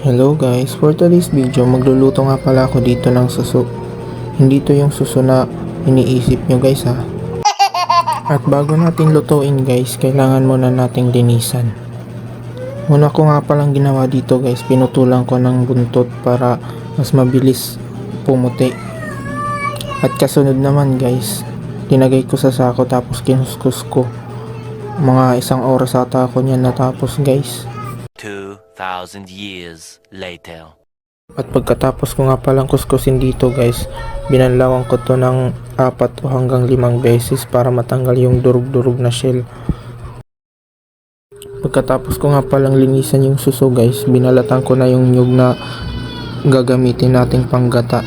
Hello guys, for today's video magluluto nga pala ako dito ng suso. Hindi to yung suso na iniisip nyo guys ha. At bago natin lutuin guys, kailangan muna nating linisan. Una ko nga palang ginawa dito guys, pinutulan ko ng buntot para mas mabilis pumuti. At kasunod naman guys, tinagay ko sa sako tapos kinuskus ko. Mga 1 oras ata ako niyan natapos guys. 2,000 years later. At pagkatapos ko nga palang kuskusin dito guys, binanlawan ko to ng 4 o hanggang 5 beses para matanggal yung durug-durug na shell. Pagkatapos ko nga palang linisan yung suso guys, binalatan ko na yung nyug na gagamitin nating panggata.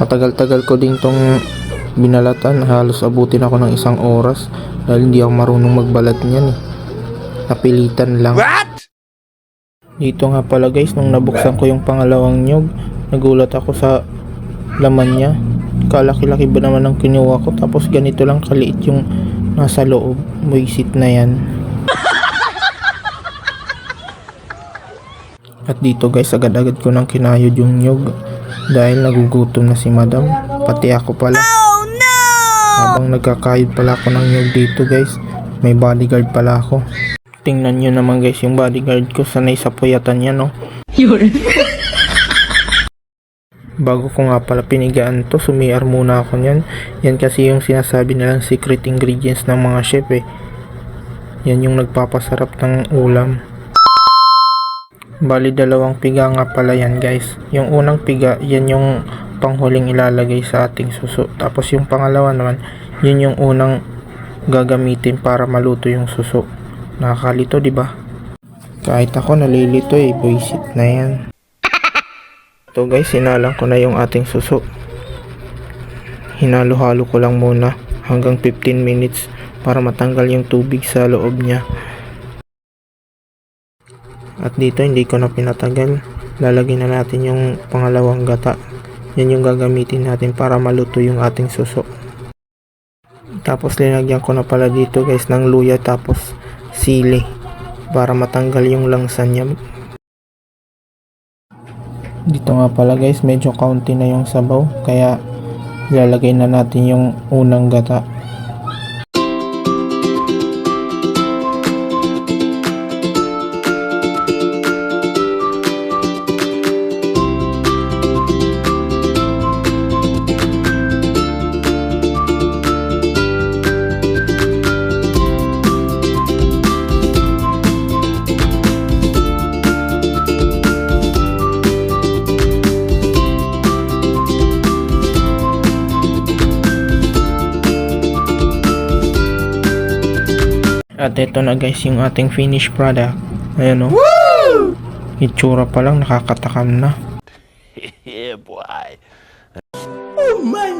Matagal-tagal ko din tong binalatan, halos abutin ako ng 1 oras dahil hindi ako marunong magbalat niyan eh. Napilitan lang. What? Dito nga pala guys, nung nabuksan ko yung pangalawang nyug, nagulat ako sa laman niya. Kalaki-laki ba naman ang kinuha ko, tapos ganito lang kaliit yung nasa loob. Buisit na yan. At dito guys, agad-agad ko nang kinayod yung nyug dahil nagugutom na si madam, pati ako pala. Oh no! Habang nagkakayod pala ako ng nyug dito guys, may bodyguard pala ako. Tingnan nyo naman guys yung bodyguard ko, sanay sa puyatan niya no. Bago ko nga pala pinigaan to, sumiyar muna ako nyan. Yan kasi yung sinasabi nilang secret ingredients ng mga chef eh. Yan yung nagpapasarap ng ulam. Bali 2 piga nga pala yan guys. Yung unang piga, yan yung panghuling ilalagay sa ating suso. Tapos yung pangalawa naman, yun yung unang gagamitin para maluto yung suso. Nakakalito diba? Kahit ako nalilito eh, buisit na yan. Ito guys, sinalang ko na yung ating suso. Hinalo-halo ko lang muna hanggang 15 minutes para matanggal yung tubig sa loob niya. At dito hindi ko na pinatagal, lalagyan na natin yung pangalawang gata. Yan yung gagamitin natin para maluto yung ating suso. Tapos linagyan ko na pala dito guys ng luya tapos sili para matanggal yung langsa niya. Dito nga pala guys, medyo kaunti na yung sabaw kaya ilalagay na natin yung unang gata. At ito na guys yung ating finished product. Ayan o. Woo! Itsura pa lang nakakatakam na. Yeah, boy. Oh my